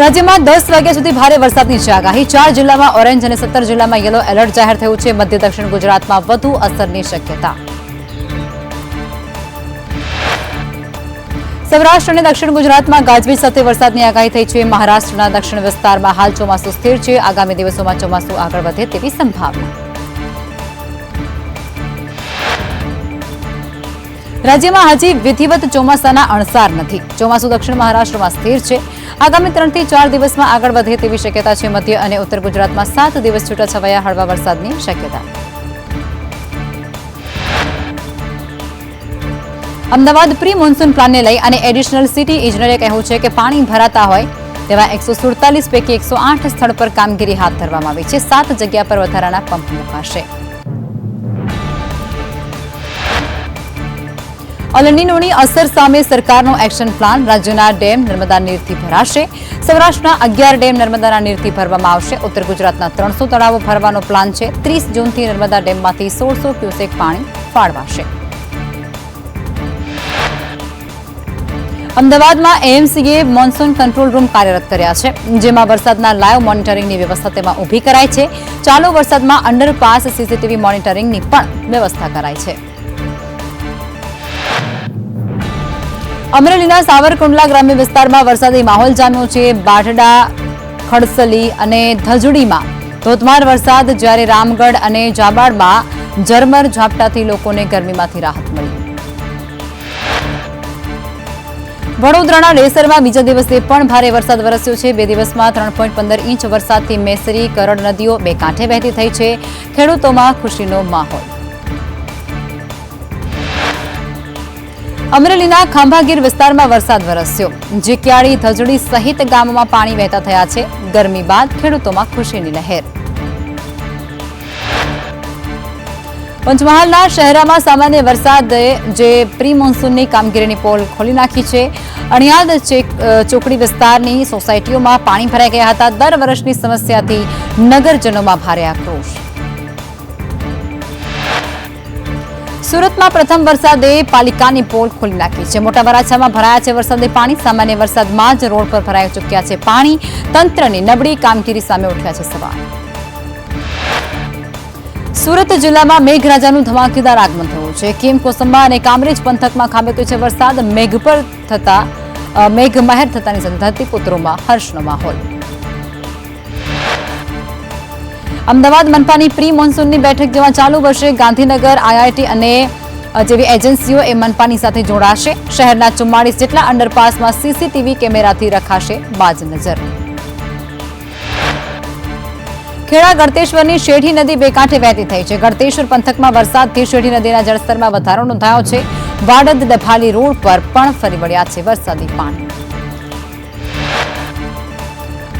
રાજ્યમાં 10 વાગ્યા સુધી ભારે વરસાદની આગાહી 4 જિલ્લામાં ઓરેન્જ અને 17 જિલ્લામાં યલો એલર્ટ જાહેર થયું છે. મધ્ય દક્ષિણ ગુજરાતમાં વધુ અસરની શક્યતા. સૌરાષ્ટ્ર અને દક્ષિણ ગુજરાતમાં ગાજવીજ સાથે વરસાદની આગાહી થઈ છે. મહારાષ્ટ્રના દક્ષિણ વિસ્તારમાં હાલ ચોમાસું સ્થિર છે. આગામી દિવસોમાં ચોમાસું આગળ વધે તેવી સંભાવના. રાજ્યમાં હજી વિધિવત ચોમાસાના અણસાર નથી. ચોમાસું દક્ષિણ મહારાષ્ટ્રમાં સ્થિર છે. આગામી 3 થી 4 દિવસમાં આગળ વધે તેવી શક્યતા છે. મધ્ય અને ઉત્તર ગુજરાતમાં 7 દિવસ છૂટાછવાયા હળવા વરસાદની શક્યતા. અમદાવાદ પ્રી મોન્સૂન પ્લાનને લઈ અને એડિશનલ સિટી ઇજનેરે કહ્યું છે કે પાણી ભરાતા હોય તેવા 147 પૈકી 108 સ્થળ પર કામગીરી હાથ ધરવામાં આવી છે. 7 જગ્યા પર વધારાના પંપ મુકાશે. અલ નીનોની અસર સામે સરકારનો એક્શન પ્લાન. રાજ્યના ડેમ નર્મદા નીરથી ભરાશે. સૌરાષ્ટ્રના 11 ડેમ નર્મદાના નીરથી ભરવામાં આવશે. ઉત્તર ગુજરાતના 300 તળાવો ભરવાનો પ્લાન છે. 30 જૂનથી નર્મદા ડેમમાંથી 1600 ક્યુસેક પાણી ફાળવાશે. અમદાવાદમાં એએમસીએ મોન્સૂન કંટ્રોલ રૂમ કાર્યરત કર્યા છે, જેમાં વરસાદના લાઈવ મોનિટરિંગની વ્યવસ્થા તેમાં ઊભી કરાઈ છે. ચાલુ વરસાદમાં અંડરપાસ સીસીટીવી મોનિટરિંગની પણ વ્યવસ્થા કરાઈ છે. અમરેલીના સાવરકુંડલા ગ્રામ્ય વિસ્તારમાં વરસાદી માહોલ જામ્યો છે. બાઢડા, ખડસલી અને ધજડીમાં ધોધમાર વરસાદ, જ્યારે રામગઢ અને જાબાડમાં ઝરમર ઝાપટાથી લોકોને ગરમીમાંથી રાહત મળી. વડોદરાના ડેસરમાં બીજા દિવસે પણ ભારે વરસાદ વરસ્યો છે. 2 દિવસમાં 3.15 ઇંચ વરસાદથી મેસરી, કરડ નદીઓ બે કાંઠે વહેતી થઈ છે. ખેડૂતોમાં ખુશીનો માહોલ. અમરેલીના ખાંભાગીર વિસ્તારમાં વરસાદ વરસ્યો. જીક્યાળી, ધજડી સહિત ગામોમાં પાણી વહેતા થયા છે. ગરમી બાદ ખેડૂતોમાં ખુશીની લહેર. પંચમહાલના શહેરામાં સામાન્ય વરસાદે જે પ્રી મોન્સૂનની કામગીરીની પોલ ખોલી નાખી છે. અણિયાદ ચોકડી વિસ્તારની સોસાયટીઓમાં પાણી ભરાઈ ગયા હતા. દર વર્ષની સમસ્યાથી નગરજનોમાં ભારે આક્રોશ. સુરતમાં પ્રથમ વરસાદે પાલિકાની પોલ ખોલી નાખી છે. મોટા વરાછામાં ભરાયા છે વરસાદી પાણી. સામાન્ય વરસાદમાં જ રોડ પર ભરાઈ ચૂક્યા છે પાણી. તંત્રની નબળી કામગીરી સામે ઉઠ્યા છે સવાલ. સુરત જિલ્લામાં મેઘરાજાનું ધમાકેદાર આગમન થયું છે. કીમ, કોસંબા અને કામરેજ પંથકમાં ખાબક્યો છે વરસાદ. મેઘમહેર થતાની સાથે ધરતીપુત્રોમાં હર્ષનો માહોલ. અમદાવાદ મનપાની પ્રી મોન્સૂનની બેઠક જેમાં ચાલુ વર્ષે ગાંધીનગર, આઈઆઈટી અને જેવી એજન્સીઓ એ મનપાની સાથે જોડાશે. શહેરના 44 જેટલા અંડરપાસમાં સીસીટીવી કેમેરાથી રખાશે બાજ નજર. ખેડા ગળતેશ્વરની શેઢી નદી બે કાંઠે વહેતી થઈ છે. ગળતેશ્વર પંથકમાં વરસાદથી શેઢી નદીના જળસ્તરમાં વધારો નોંધાયો છે. વાડદ ડભાલી રોડ પર પણ ફરી વળ્યા છે વરસાદી પાણી.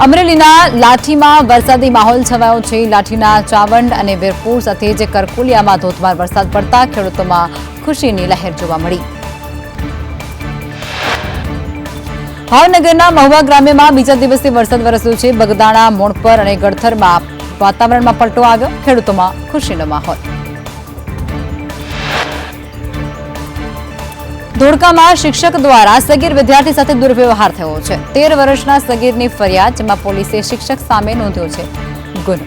અમરેલીના લાઠીમાં વરસાદી માહોલ છવાયો છે. લાઠીના ચાવંડ અને વીરપુર સાથે જ કરકુલિયામાં ધોધમાર વરસાદ પડતા ખેડૂતોમાં ખુશીની લહેર જોવા મળી. ભાવનગરના મહુવા ગ્રામ્યમાં બીજા દિવસે વરસાદ વરસ્યો છે. બગદાણા, મોણપર અને ગળથરમાં વાતાવરણમાં પલટો આવ્યો. ખેડૂતોમાં ખુશીનો માહોલ. ધોળકામાં શિક્ષક દ્વારા સગીર વિદ્યાર્થી સાથે દુર્વ્યવહાર થયો છે. 13 વર્ષના સગીરની ફરિયાદ, જેમાં પોલીસે શિક્ષક સામે નોંધ્યો છે ગુનો.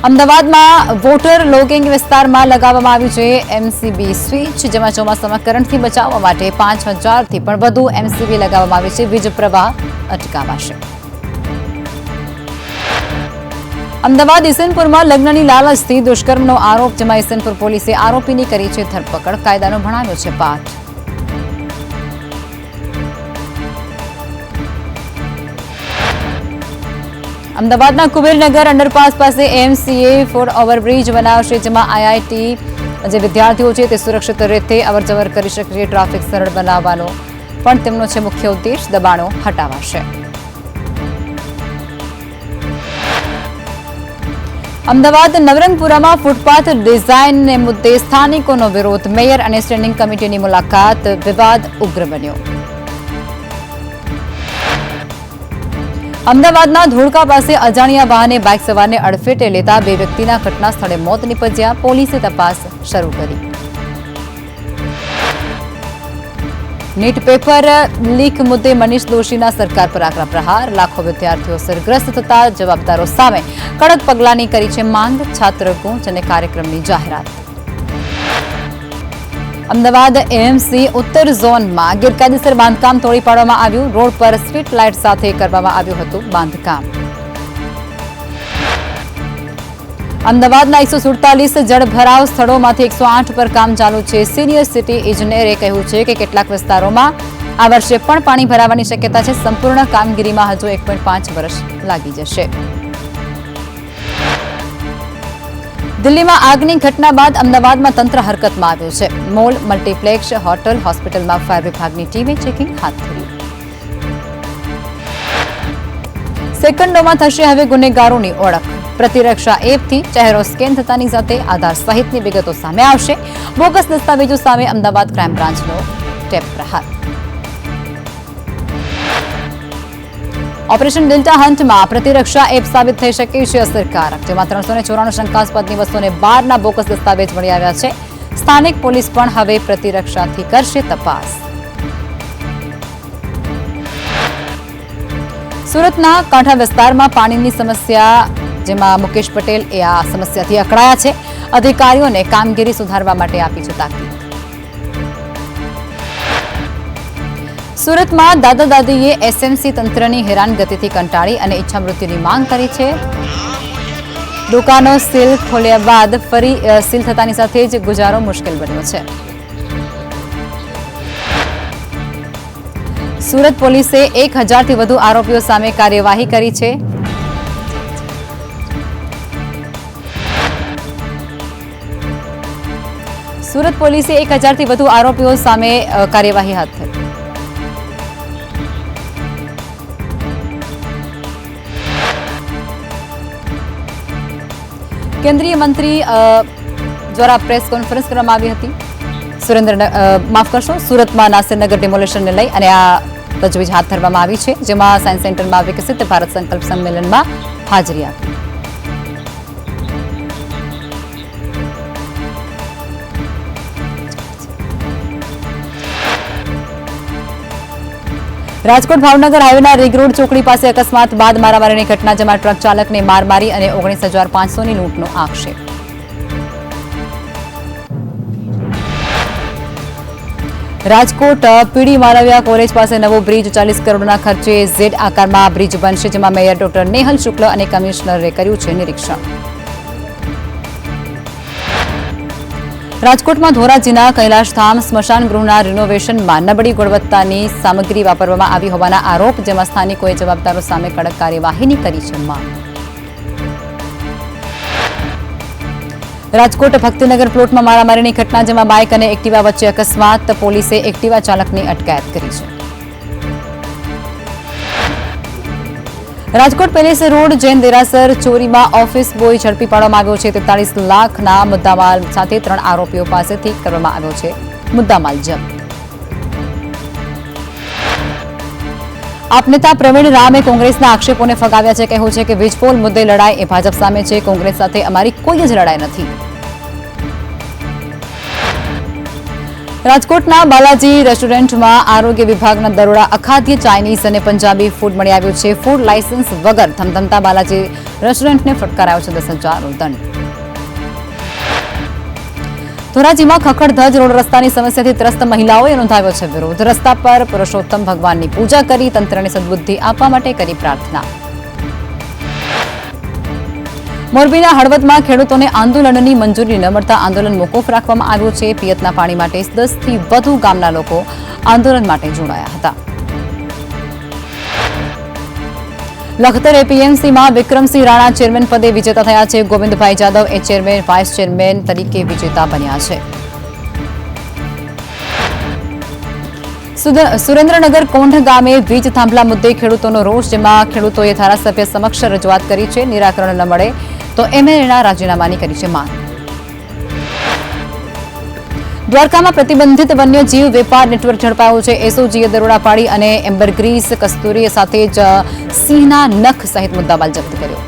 અમદાવાદમાં વોટર લોગિંગ વિસ્તારમાં લગાવવામાં આવ્યું છે એમસીબી સ્વિચ, જેમાં ચોમાસામાં કરંટથી બચાવવા માટે 5000થી પણ વધુ એમસીબી લગાવવામાં આવી છે. વીજ પ્રવાહ અટકાવાશે. અમદાવાદ ઈસનપુરમાં લગ્નની લાલચથી દુષ્કર્મનો આરોપ, જેમાં ઈસનપુર પોલીસે આરોપીની કરી છે ધરપકડ. કાયદાનો ભણાવ્યો છે પાઠ. અમદાવાદના કુબેરનગર અંડરપાસ પાસે એમસીએ ફૂટ ઓવરબ્રિજ બનાવશે, જેમાં આઈઆઈટી જે વિદ્યાર્થીઓ છે તે સુરક્ષિત રીતે અવરજવર કરી શકે. ટ્રાફિક સરળ બનાવવાનો પણ તેમનો છે મુખ્ય ઉદ્દેશ. દબાણો હટાવાશે. અમદાવાદ નવરંગપુરામાં ફૂટપાથ ડિઝાઇનને મુદ્દે સ્થાનિકોનો વિરોધ. મેયર અને સ્ટેન્ડિંગ કમિટીની મુલાકાત. વિવાદ ઉગ્ર બન્યો. અમદાવાદના ધોળકા પાસે અજાણ્યા વાહને બાઇક સવારને અડફેટે લેતા 2 વ્યક્તિના ઘટના સ્થળે મોત નીપજ્યા. પોલીસે તપાસ શરૂ કરી. નીટ પેપર લીક મુદ્દે મનીષ દોશીના સરકાર પર આકરા પ્રહાર. લાખો વિદ્યાર્થીઓ અસરગ્રસ્ત થતા જવાબદારો સામે કડક પગલાંની કરી છે માંગ. છાત્ર કુંજ અને કાર્યક્રમની જાહેરાત. અમદાવાદ એએમસી ઉત્તર ઝોનમાં ગેરકાયદેસર બાંધકામ તોડી પાડવામાં આવ્યું. રોડ પર સ્ટ્રીટ લાઇટ સાથે કરવામાં આવ્યું હતું બાંધકામ. અમદાવાદના 147 જળભરાવ સ્થળોમાંથી 108 પર કામ ચાલુ છે. સિનિયર સિટી ઇજનેરે કહ્યું છે કે કેટલાક વિસ્તારોમાં આ વર્ષે પણ પાણી ભરાવાની શક્યતા છે. સંપૂર્ણ કામગીરીમાં હજુ 1.5 વર્ષ લાગી જશે. દિલ્હીમાં આગની ઘટના બાદ અમદાવાદમાં તંત્ર હરકતમાં આવ્યું છે. મોલ, મલ્ટીપ્લેક્સ, હોટલ, હોસ્પિટલમાં ફાયર વિભાગની ટીમે ચેકિંગ હાથ ધર્યું. સેકન્ડોમાં થશે હવે ગુનેગારોની ઓળખ. પ્રતિરક્ષા એપથી ચહેરો સ્કેન થતાની સાથે આધાર સહિતની વિગતો સામે આવશે. બોગસ દસ્તાવેજો સામે અમદાવાદ ક્રાઇમ બ્રાન્ચનો ટેપ પ્રહાર. ઓપરેશન ડેલ્ટા હન્ટમાં પ્રતિરક્ષા એપ સાબિત થઈ શકે છે અસરકારક. જેમાં 394 શંકાસ્પદ નિવસોને 12ના બોગસ દસ્તાવેજ મળી આવ્યા છે. સ્થાનિક પોલીસ પણ હવે પ્રતિરક્ષાથી કરશે તપાસ. સુરતના કાંઠા વિસ્તારમાં પાણીની સમસ્યા, જેમાં મુકેશ પટેલ આ સમસ્યાથી અકળાયા છે. અધિકારીઓને કામગીરી સુધારવા માટે આપી છે તાકીદ. સુરતમાં દાદા દાદીએ એસએમસી તંત્રની હેરાનગતિથી કંટાળી અને ઈચ્છામૃત્યુની માંગ કરી છે. દુકાનો સીલ ખોલ્યા બાદ ફરી સીલ થતાની સાથે જ ગુજારો મુશ્કેલ બન્યો છે. સુરત પોલીસે 1000થી વધુ આરોપીઓ સામે કાર્યવાહી કરી છે. સુરત પોલીસે 1000થી વધુ આરોપીઓ સામે કાર્યવાહી હાથ ધરી. કેન્દ્રીય મંત્રી દ્વારા પ્રેસ કોન્ફરન્સ કરવામાં આવી હતી. સુરતમાં નાસિરનગર ડિમોલેશનને લઈ અને આ તજવીજ હાથ ધરવામાં આવી છે, જેમાં સાયન્સ સેન્ટરમાં વિકસિત ભારત સંકલ્પ સંમેલનમાં હાજરી આપી. રાજકોટ ભાવનગર હાઈવેના રિંગ રોડ ચોકડી પાસે અકસ્માત બાદ મારામારીની ઘટના, જેમાં ટ્રક ચાલકને માર મારી અને 19,500ની લૂંટનો આક્ષેપ. રાજકોટ પીડી માલવિયા કોલેજ પાસે નવો બ્રિજ 40 કરોડના ખર્ચે ઝેડ આકારમાં બ્રિજ બનશે, જેમાં મેયર ડોક્ટર નેહલ શુક્લ અને કમિશનરે કર્યું છે નિરીક્ષણ. રાજકોટમાં ધોરાજીના કૈલાશધામ સ્મશાન ગૃહના રિનોવેશનમાં નબળી ગુણવત્તાની સામગ્રી વાપરવામાં આવી હોવાના આરોપ, જેમાં સ્થાનિકોએ જવાબદારો સામે કડક કાર્યવાહીની કરી છે માંગ. રાજકોટ ભક્તિનગર પ્લોટમાં મારામારીની ઘટના, જેમાં બાઇક અને એક્ટિવા વચ્ચે અકસ્માત. પોલીસે એક્ટિવા ચાલકની અટકાયત કરી છે. રાજકોટ પેલેસ રોડ જૈન દેરાસર ચોરીમાં ઓફિસ બોય ઝડપી પાડવામાં આવ્યો છે. 43 લાખના મુદ્દામાલ સાથે 3 આરોપીઓ પાસેથી કરવામાં આવ્યો છે મુદ્દામાલ જપ્ત. આપ નેતા પ્રવીણ રામે કોંગ્રેસના આક્ષેપોને ફગાવ્યા છે. કહ્યું છે કે વીજપોલ મુદ્દે લડાઈ એ ભાજપ સામે છે. કોંગ્રેસ સાથે અમારી કોઈ જ લડાઈ નથી. રાજકોટના બાલાજી રેસ્ટોરન્ટમાં આરોગ્ય વિભાગના દરોડા, અખાદ્ય ચાઇનીઝ અને પંજાબી ફૂડ મળી આવ્યું છે. ફૂડ લાયસન્સ વગર ધમધમતા બાલાજી રેસ્ટોરન્ટને ફટકારાયો છે 10,000નો દંડ. ધોરાજીમાં ખખડધજ રોડ રસ્તાની સમસ્યાથી ત્રસ્ત મહિલાઓએ નોંધાવ્યો છે વિરોધ. રસ્તા પર પુરુષોત્તમ ભગવાનની પૂજા કરી, તંત્રને સદબુદ્ધિ આપવા માટે કરી પ્રાર્થના. મોરબીના હળવદમાં ખેડૂતોને આંદોલનની મંજૂરી ન મળતા આંદોલન મોકૂફ રાખવામાં આવ્યું છે. પિયતના પાણી માટે 10થી વધુ ગામના લોકો આંદોલન માટે જોડાયા હતા. લખતર એપીએમસીમાં વિક્રમસિંહ રાણા ચેરમેન પદે વિજેતા થયા છે. ગોવિંદભાઈ જાદવ એ ચેરમેન, વાઇસ ચેરમેન તરીકે વિજેતા બન્યા છે. સુરેન્દ્રનગર કોંઢ ગામે વીજ થાંભલા મુદ્દે ખેડૂતોનો રોષ, જેમાં ખેડૂતોએ ધારાસભ્ય સમક્ષ રજૂઆત કરી છે. નિરાકરણ ન મળે તો એમએલએના રાજીનામાની કરી છે માંગ. દ્વારકામાં પ્રતિબંધિત વન્યજીવ વેપાર નેટવર્ક ઝડપાયું છે. એસઓજીએ દરોડા પાડી અને એમ્બરગ્રીસ, કસ્તુરી સાથે જ સિંહના નખ સહિત મુદ્દામાલ જપ્ત કર્યો.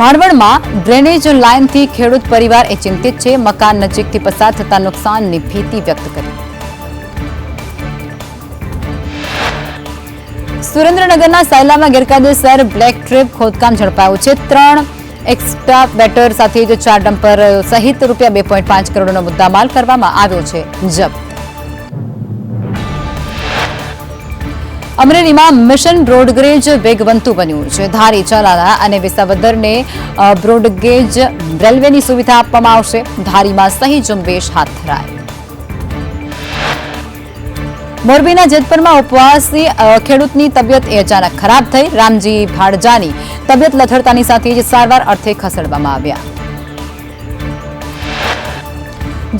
ભાણવડમાં ડ્રેનેજ લાઇનથી ખેડૂત પરિવાર ચિંતિત છે. મકાન નજીકથી પસાર થતા નુકસાનની ભીતિ વ્યક્ત કરી. સુરેન્દ્રનગરના સાયલામાં ગેરકાયદેસર બ્લેક ટ્રેપ ખોદકામ ઝડપાયું છે. 3 એક્સ્કાવેટર સાથે 4 ડમ્પર સહિત રૂપિયા 2.5 કરોડનો મુદ્દામાલ કરવામાં આવ્યો છે જપ્ત. અમરેલીમાં મિશન બ્રોડગેજ વેગવંતુ બન્યું છે. ધારી, ચલાલા અને વિસાવદરને બ્રોડગેજ રેલવેની સુવિધા આપવામાં આવશે. ધારીમાં સહી ઝુંબેશ હાથ ધરાય. મોરબીના જેતપુરમાં ઉપવાસી ખેડૂતની તબિયત અચાનક ખરાબ થઈ. રામજી ભાડજાની તબિયત લથડતાની સાથે જ સારવાર અર્થે ખસેડવામાં આવ્યા.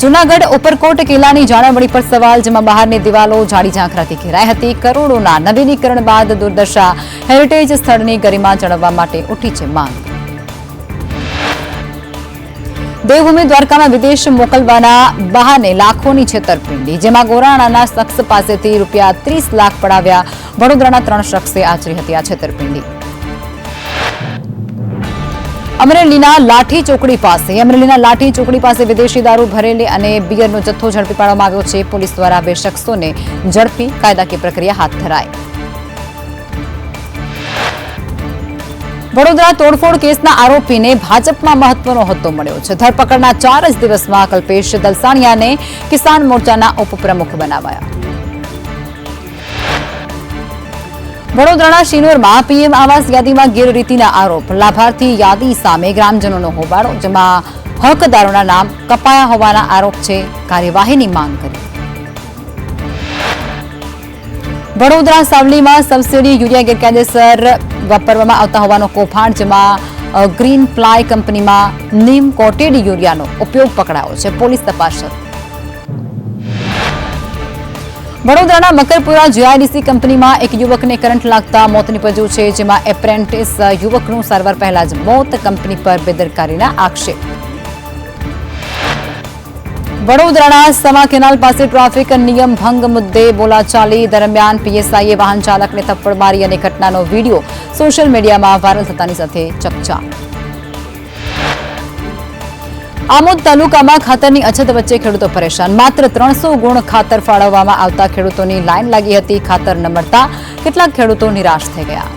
જૂનાગઢ ઉપરકોટ કિલ્લાની જાળવણી પર સવાલ, જેમાં બહારની દિવાલો જાડી ઝાંખરાથી ઘેરાઈ હતી. કરોડોના નવીનીકરણ બાદ દુર્દશા. હેરિટેજ સ્થળની ગરિમા જાળવવા માટે ઉઠી છે માંગ. દેવભૂમિ દ્વારકામાં વિદેશ મોકલવાના બહાને લાખોની છેતરપિંડી, જેમાં ગોરાણાના શખ્સ પાસેથી રૂપિયા 30 લાખ પડાવ્યા. વડોદરાના 3 શખ્સે આચરી હતી આ છેતરપિંડી. અમરેલીના લાઠી ચોકડી પાસે વિદેશી દારૂ ભરેલી અને બિયરનો જથ્થો ઝડપી પાડવામાં આવ્યો છે. પોલીસ દ્વારા 2 શખ્સોને ઝડપી કાયદાકીય પ્રક્રિયા હાથ ધરાઈ. વડોદરા તોડફોડ કેસના આરોપીને ભાજપમાં મહત્વનો હોદ્દો મળ્યો છે. ધરપકડના 4 જ દિવસમાં કલ્પેશ દલસાણિયાને કિસાન મોરચાના ઉપપ્રમુખ બનાવાયા. વડોદરાના શિનોરમાં પીએમ આવાસ યાદીમાં ગેરરીતિના આરોપ. લાભાર્થી યાદી સામે ગ્રામજનોનો હોબાળો, જેમાં હકદારોના નામ કપાયા હોવાના આરોપ છે. કાર્યવાહીની માંગ કરી. વડોદરા સાવલીમાં સબસિડી યુરિયા ગેરકાયદેસર વાપરવામાં આવતા હોવાનો કૌભાંડ, જેમાં ગ્રીન પ્લાય કંપનીમાં નીમ કોટેડ યુરિયાનો ઉપયોગ પકડાયો છે. પોલીસ તપાસ શરૂ. વડોદરાના મકરપુરા જીઆઈડીસી કંપનીમાં એક યુવકને કરંટ લાગતા મોત નીપજ્યું છે, જેમાં એપ્રેન્ટિસ યુવકનું સારવાર પહેલા જ મોત. કંપની પર બેદરકારીના આક્ષેપ. વડોદરાના સમા કેનાલ પાસે ટ્રાફિક નિયમ ભંગ મુદ્દે બોલાચાલી દરમિયાન પીએસઆઈએ વાહન ચાલકને થપ્પડ મારી અને ઘટનાનો વિડીયો સોશિયલ મીડિયામાં વાયરલ થતાની સાથે ચકચાર. આમોદ તાલુકામાં ખાતરની અછત વચ્ચે ખેડૂતો પરેશાન. માત્ર 300 ગુણ ખાતર ફાળવવામાં આવતા ખેડૂતોની લાઈન લાગી હતી. ખાતર ન મળતા કેટલાક ખેડૂતો નિરાશ થઈ ગયા.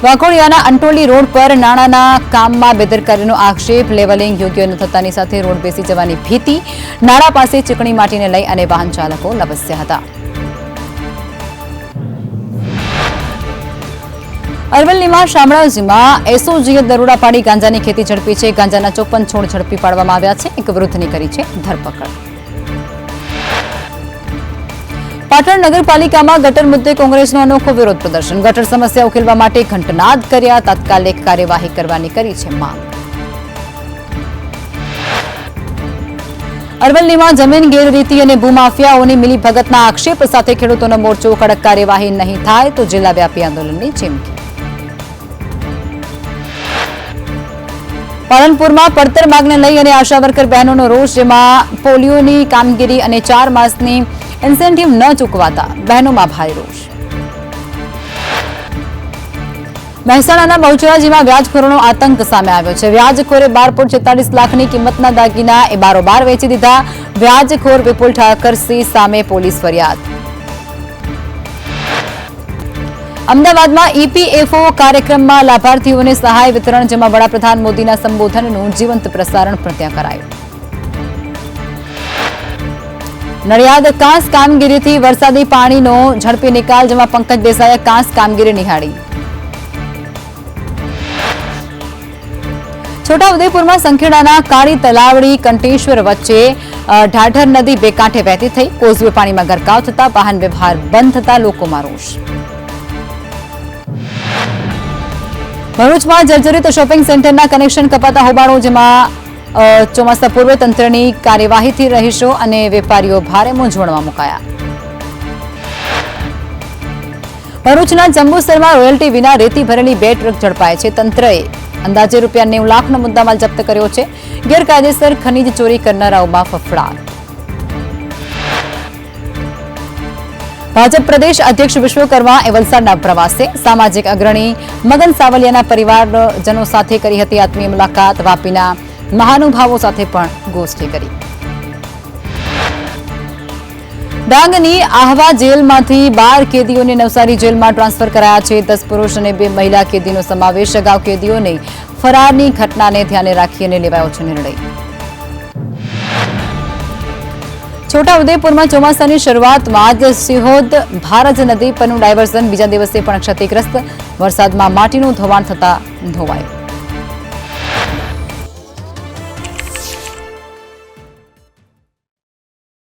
વાઘોડિયાના અંટોલી રોડ પર નાણાંના કામમાં બેદરકારીનો આક્ષેપ. લેવલિંગ યોગ્ય ન થતાની સાથે રોડ બેસી જવાની ભીતિ. નાળા પાસે ચીકણી માટીને લઈ અને વાહન ચાલકો લપસ્યા હતા. અરવલ્લીમાં શામળાજીમાં એસઓજીએ દરોડા પાડી ગાંજાની ખેતી ઝડપી છે. ગાંજાના 54 છોડ ઝડપી પાડવામાં આવ્યા છે. એક વૃદ્ધની કરી છે ધરપકડ. પાટણ નગરપાલિકામાં ગટર મુદ્દે કોંગ્રેસનો અનોખો વિરોધ પ્રદર્શન. ગટર સમસ્યા ઉકેલવા માટે ઘંટનાદ કર્યા. તાત્કાલિક કાર્યવાહી કરવાની કરી છે માંગ. અરવલ્લીમાં જમીન ગેરરીતિ અને ભૂમાફિયાઓની મિલીભગતના આક્ષેપ સાથે ખેડૂતોનો મોરચો. કડક કાર્યવાહી નહીં થાય તો જિલ્લાવ્યાપી આંદોલનની ચીમકી. પાલનપુરમાં પડતર માગને લઈ અને આશા વર્કર બહેનોનો રોષ, જેમાં પોલિયોની કામગીરી અને 4 માસની ઇન્સેન્ટિવ ન ચૂકવાતા બહેનોમાં ભારે રોષ. મહેસાણાના બહુચરાજીમાં વ્યાજખોરોનો આતંક સામે આવ્યો છે. વ્યાજખોરે 12.46 લાખની કિંમતના દાગીના બારોબાર વેચી દીધા. વ્યાજખોર વિપુલ ઠાકરસિંહ સામે પોલીસ ફરિયાદ. અમદાવાદમાં ઈપીએફઓ કાર્યક્રમમાં લાભાર્થીઓને સહાય વિતરણ, જેમાં વડાપ્રધાન મોદીના સંબોધનનું જીવંત પ્રસારણ પણ ત્યાં કરાયું. નડિયાદ કાંસ કામગીરીથી વરસાદી પાણીનો ઝડપી નિકાલ, જેમાં પંકજ દેસાઈએ કાંસ કામગીરી નિહાળી. છોટાઉદેપુરમાં સંખેડાના કાળી તલાવડી કંટેશ્વર વચ્ચે ઢાઢર નદી બે કાંઠે વહેતી થઈ. કોઝવે પાણીમાં ગરકાવ થતા વાહન વ્યવહાર બંધ થતા લોકોમાં રોષ. ભરૂચમાં જર્જરિત શોપિંગ સેન્ટરના કનેક્શન કપાતા હોબાળો, જેમાં ચોમાસા પૂર્વે તંત્રની કાર્યવાહીથી રહીશો અને વેપારીઓ ભારે મૂંઝવણમાં મુકાયા. ભરૂચના જંબુસરમાં રોયલ્ટી વિના રેતી ભરેલી 2 ટ્રક ઝડપાય છે. તંત્રએ અંદાજે રૂપિયા 90 લાખનો મુદ્દામાલ જપ્ત કર્યો છે. ગેરકાયદેસર ખનીજ ચોરી કરનારાઓમાં ફફડાટ. ભાજપ પ્રદેશ અધ્યક્ષ વિશ્વકર્મા એ વલસાડના પ્રવાસે સામાજિક અગ્રણી મગન સાવલિયાના પરિવારજનો સાથે કરી હતી આત્મીય મુલાકાત. વાપીના મહાનુભાવો સાથે પણ ગોષ્ઠી કરી. ડાંગની આહવા જેલમાંથી 12 કેદીઓને નવસારી જેલમાં ટ્રાન્સફર કરાયા છે. 10 પુરુષ અને 2 મહિલા કેદીનો સમાવેશ. અગાઉ કેદીઓને ફરારની ઘટનાને ધ્યાને રાખીને લેવાયો છે નિર્ણય. છોટાઉદેપુરમાં ચોમાસાની શરૂઆતમાં જ સિહોદ ભારજ નદી પરનું ડાયવર્ઝન બીજા દિવસે પણ ક્ષતિગ્રસ્ત. વરસાદમાં માટીનું ધોવાણ થતા ધોવાયું.